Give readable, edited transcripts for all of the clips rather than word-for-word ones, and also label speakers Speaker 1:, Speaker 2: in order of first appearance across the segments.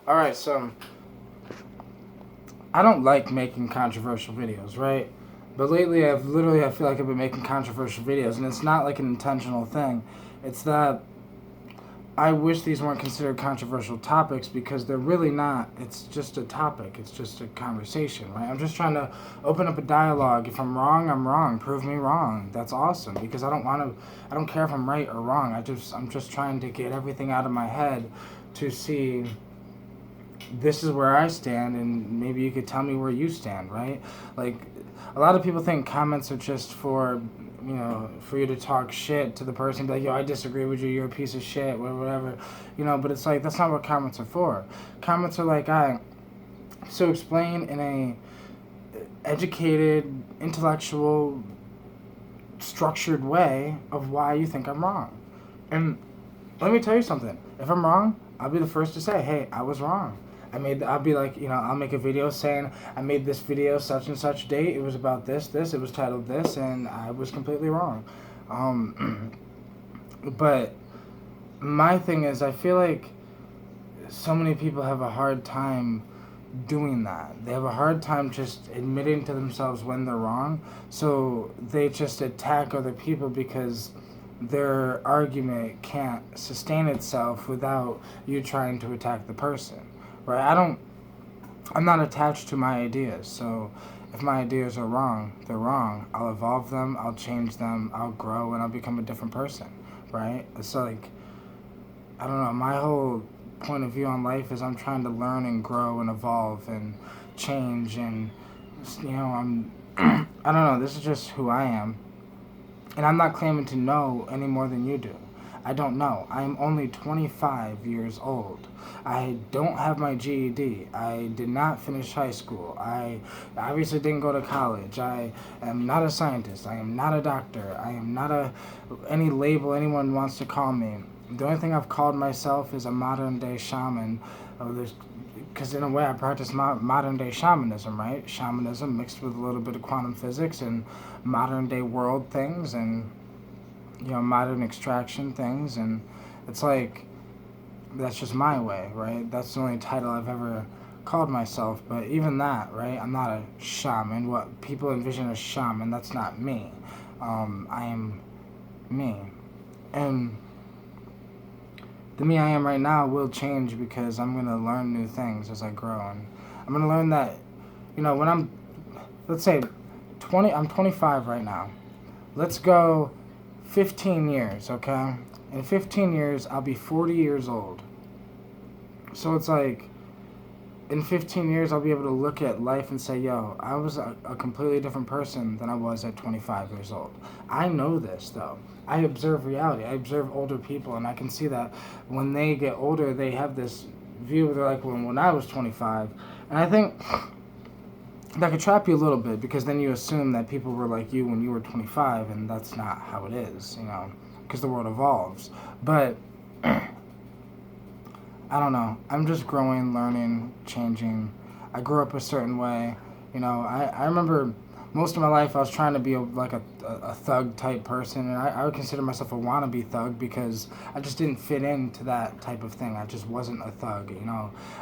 Speaker 1: Alright, so I don't like making controversial videos, right? But lately I feel like I've been making controversial videos, and it's not like an intentional thing. It's that I wish these weren't considered controversial topics because they're really not. It's just a topic. It's just a conversation, right? I'm just trying to open up a dialogue. If I'm wrong, I'm wrong. Prove me wrong. That's awesome because I don't care if I'm right or wrong. I'm just trying to get everything out of my head to see this is where I stand, and maybe you could tell me where you stand, right? Like, a lot of people think comments are just for, for you to talk shit to the person, be like, yo, I disagree with you, you're a piece of shit, whatever, but it's like, that's not what comments are for. Comments are like, so explain in a educated, intellectual, structured way of why you think I'm wrong. And let me tell you something. If I'm wrong, I'll be the first to say, hey, I was wrong. I'll be like, I'll make a video saying I made this video such and such date. It was about this, it was titled this, and I was completely wrong. But my thing is, I feel like so many people have a hard time doing that. They have a hard time just admitting to themselves when they're wrong. So they just attack other people because their argument can't sustain itself without you trying to attack the person. Right? I'm not attached to my ideas. So if my ideas are wrong, they're wrong. I'll evolve them, I'll change them, I'll grow, and I'll become a different person. Right? It's like, I don't know, my whole point of view on life is I'm trying to learn and grow and evolve and change, and I'm I don't know, this is just who I am, and I'm not claiming to know any more than you do. I don't know. I am only 25 years old. I don't have my GED. I did not finish high school. I obviously didn't go to college. I am not a scientist. I am not a doctor. I am not any label anyone wants to call me. The only thing I've called myself is a modern day shaman. Because in a way I practice modern day shamanism, right? Shamanism mixed with a little bit of quantum physics and modern day world things, and modern extraction things, and it's like, that's just my way, right? That's the only title I've ever called myself, but even that, right? I'm not a shaman. What people envision as shaman, that's not me. I am me. And the me I am right now will change because I'm going to learn new things as I grow, and I'm going to learn that, when let's say, I'm 25 right now. Let's go 15 years, okay? In 15 years, I'll be 40 years old. So it's like, in 15 years, I'll be able to look at life and say, yo, I was a completely different person than I was at 25 years old. I know this, though. I observe reality. I observe older people, and I can see that when they get older, they have this view where they're like, well, when I was 25. And I think that could trap you a little bit, because then you assume that people were like you when you were 25, and that's not how it is, because the world evolves. But I don't know. I'm just growing, learning, changing. I grew up a certain way. I remember most of my life I was trying to be a thug type person, and I would consider myself a wannabe thug because I just didn't fit into that type of thing. I just wasn't a thug.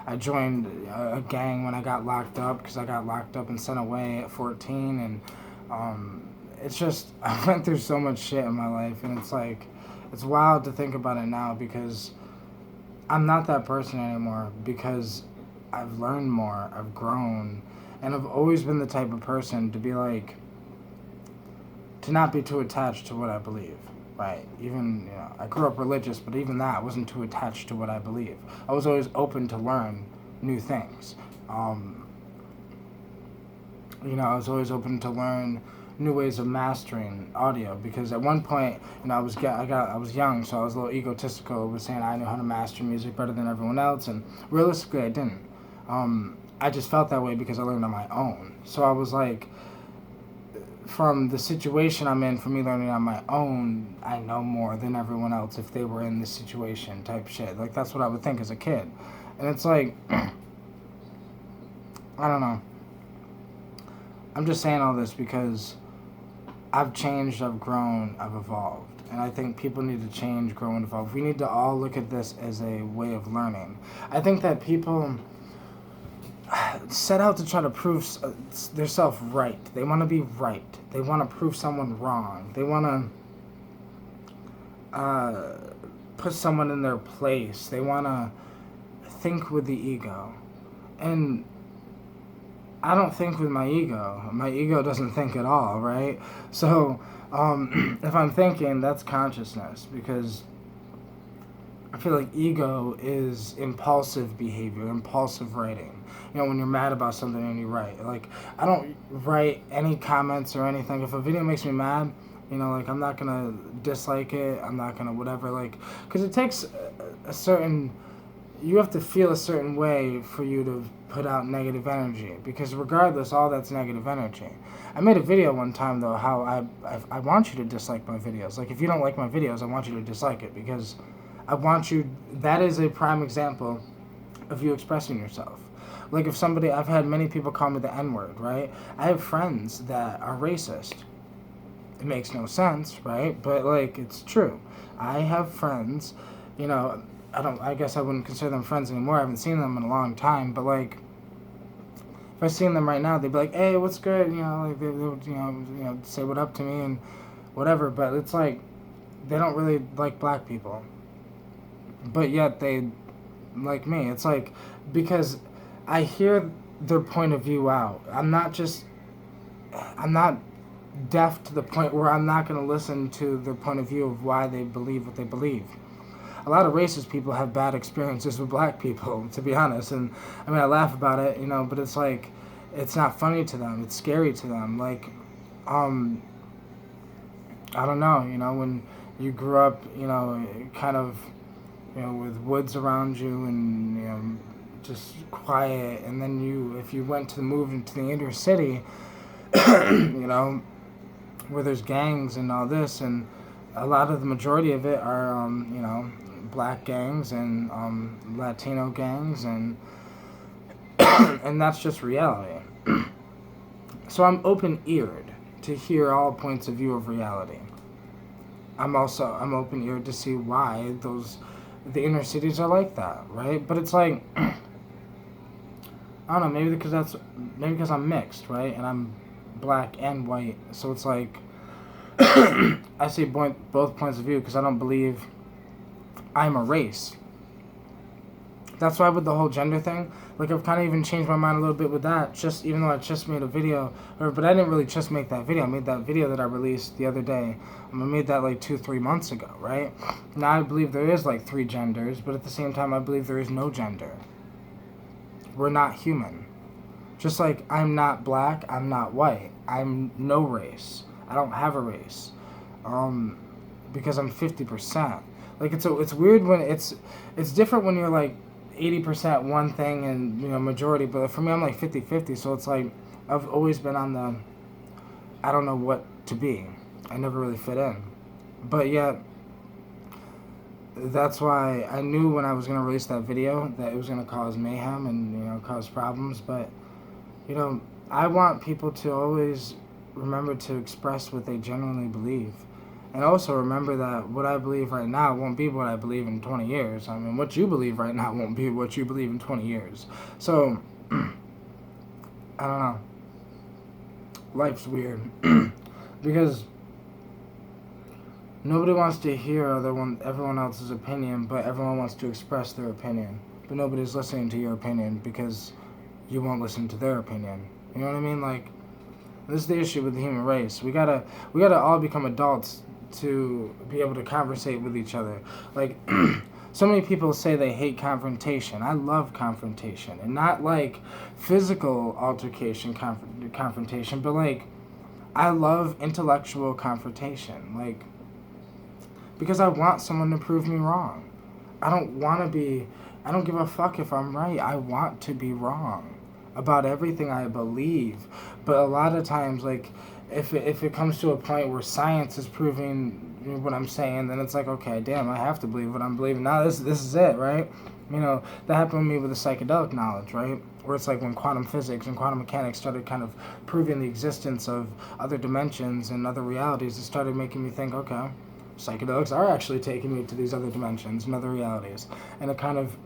Speaker 1: I joined a gang when I got locked up because I got locked up and sent away at 14, and it's just, I went through so much shit in my life, and it's like, it's wild to think about it now because I'm not that person anymore, because I've learned more, I've grown, and I've always been the type of person to be like, to not be too attached to what I believe, right? Even, I grew up religious, but even that, I wasn't too attached to what I believe. I was always open to learn new things. I was always open to learn new ways of mastering audio, because at one point, I was young, so I was a little egotistical, was saying I knew how to master music better than everyone else, and realistically I didn't. I just felt that way because I learned on my own. So I was like, from the situation I'm in, for me learning on my own, I know more than everyone else if they were in this situation type shit. Like, that's what I would think as a kid. And it's like, I don't know. I'm just saying all this because I've changed, I've grown, I've evolved. and I think people need to change, grow, and evolve. We need to all look at this as a way of learning. I think that people set out to try to prove themselves right. They want to be right. They want to prove someone wrong. They want to put someone in their place. They want to think with the ego. And I don't think with my ego. My ego doesn't think at all, right? So if I'm thinking, that's consciousness, because I feel like ego is impulsive behavior, impulsive writing. You know, when you're mad about something and you write. Like, I don't write any comments or anything. If a video makes me mad, you know, like, I'm not going to dislike it. I'm not going to whatever, like, because it takes a certain, you have to feel a certain way for you to put out negative energy. Because regardless, all that's negative energy. I made a video one time, though, how I want you to dislike my videos. Like, if you don't like my videos, I want you to dislike it, because I want you, that is a prime example of you expressing yourself. Like, if somebody, I've had many people call me the N-word, right? I have friends that are racist. It makes no sense, right? But, like, it's true. I have friends, you know, I guess I wouldn't consider them friends anymore. I haven't seen them in a long time, but, like, if I seen them right now, they'd be like, hey, what's good? You know, like, they would, you know, say what up to me and whatever, but it's like, they don't really like black people. But yet they like me. It's like, because I hear their point of view out. I'm not deaf to the point where I'm not going to listen to their point of view of why they believe what they believe. A lot of racist people have bad experiences with black people, to be honest. And, I mean, I laugh about it, you know, but it's like, it's not funny to them. It's scary to them. Like, I don't know, you know, when you grew up, you know, kind of, you know, with woods around you and, you know, just quiet, and then if you went to move into the inner city, you know, where there's gangs and all this, and a lot of the majority of it are, you know, black gangs and Latino gangs, and and that's just reality. So I'm open-eared to hear all points of view of reality. I'm open-eared to see why the inner cities are like that, right? But it's like, I don't know, maybe because I'm mixed, right? And I'm black and white, so it's like, I see both points of view, because I don't believe I'm a race. That's why with the whole gender thing, like, I've kind of even changed my mind a little bit with that, just even though I just made a video, but I didn't really just make that video. I made that video that I released the other day. I made that like 2-3 months ago, right? Now I believe there is like 3 genders, but at the same time I believe there is no gender. We're not human. Just like I'm not black, I'm not white. I'm no race. I don't have a race. Because I'm 50%. Like, it's weird when it's different when you're like 80% one thing and, you know, majority, but for me I'm like 50-50, so it's like I've always been on the, I don't know what to be. I never really fit in. But yet, that's why I knew when I was going to release that video that it was going to cause mayhem and, you know, cause problems, but, you know, I want people to always remember to express what they genuinely believe. And also remember that what I believe right now won't be what I believe in 20 years. I mean, what you believe right now won't be what you believe in 20 years. So, I don't know. Life's weird. Because nobody wants to hear everyone else's opinion, but everyone wants to express their opinion. But nobody's listening to your opinion because you won't listen to their opinion. You know what I mean? Like, this is the issue with the human race. We gotta all become adults to be able to conversate with each other. Like, so many people say they hate confrontation. I love confrontation, and not like physical altercation confrontation, but like, I love intellectual confrontation. Like, because I want someone to prove me wrong. I don't give a fuck if I'm right. I want to be wrong about everything I believe. But a lot of times, like, if it comes to a point where science is proving what I'm saying, then it's like, okay, damn, I have to believe what I'm believing. Now this is it, right? You know, that happened with me with the psychedelic knowledge, right? Where it's like when quantum physics and quantum mechanics started kind of proving the existence of other dimensions and other realities, it started making me think, okay, psychedelics are actually taking me to these other dimensions and other realities. And it kind of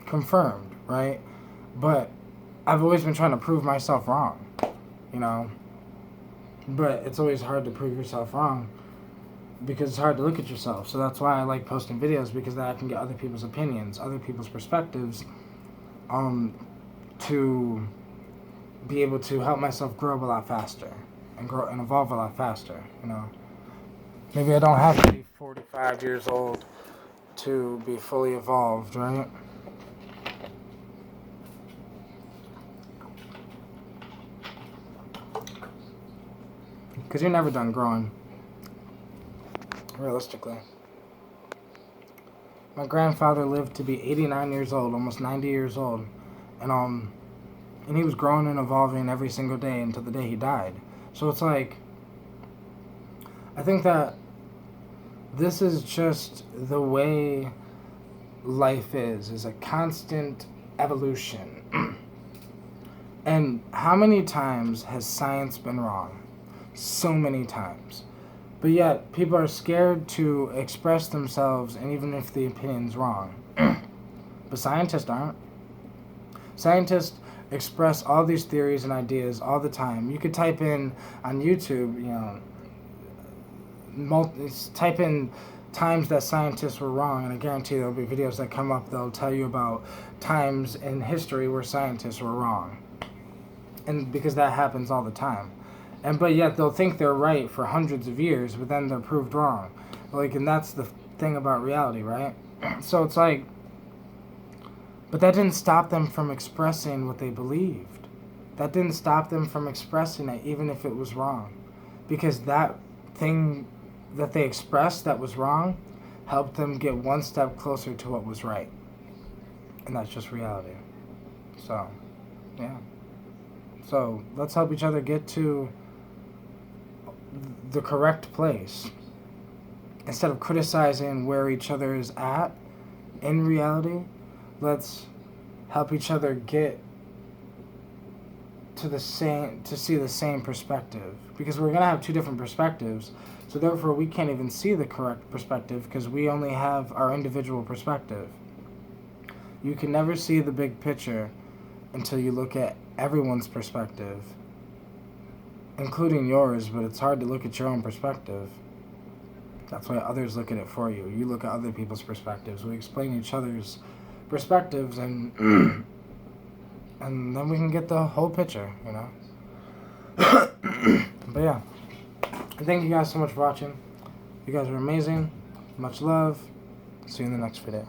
Speaker 1: confirmed, right? But I've always been trying to prove myself wrong, you know? But it's always hard to prove yourself wrong because it's hard to look at yourself. So that's why I like posting videos, because then I can get other people's opinions, other people's perspectives, to be able to help myself grow a lot faster and grow and evolve a lot faster, you know? Maybe I don't have to be 45 years old to be fully evolved, right? Because you're never done growing, realistically. My grandfather lived to be 89 years old, almost 90 years old, and he was growing and evolving every single day until the day he died. So it's like, I think that this is just the way life is a constant evolution. And how many times has science been wrong? So many times. But yet, people are scared to express themselves, and even if the opinion's wrong. But scientists aren't. Scientists express all these theories and ideas all the time. You could type in on YouTube, type in times that scientists were wrong, and I guarantee there'll be videos that come up that'll tell you about times in history where scientists were wrong. And because that happens all the time. But yet they'll think they're right for hundreds of years, but then they're proved wrong. And that's the thing about reality, right? So it's like, but that didn't stop them from expressing what they believed. That didn't stop them from expressing it, even if it was wrong. Because that thing that they expressed that was wrong helped them get one step closer to what was right. And that's just reality. So, yeah. So, let's help each other get to the correct place. Instead of criticizing where each other is at in reality, let's help each other get to see the same perspective. Because we're going to have two different perspectives, so therefore we can't even see the correct perspective because we only have our individual perspective. You can never see the big picture until you look at everyone's perspective, including yours, but it's hard to look at your own perspective. That's why others look at it for you. You look at other people's perspectives. We explain each other's perspectives, and and then we can get the whole picture, you know? But yeah, thank you guys so much for watching. You guys are amazing. Much love. See you in the next video.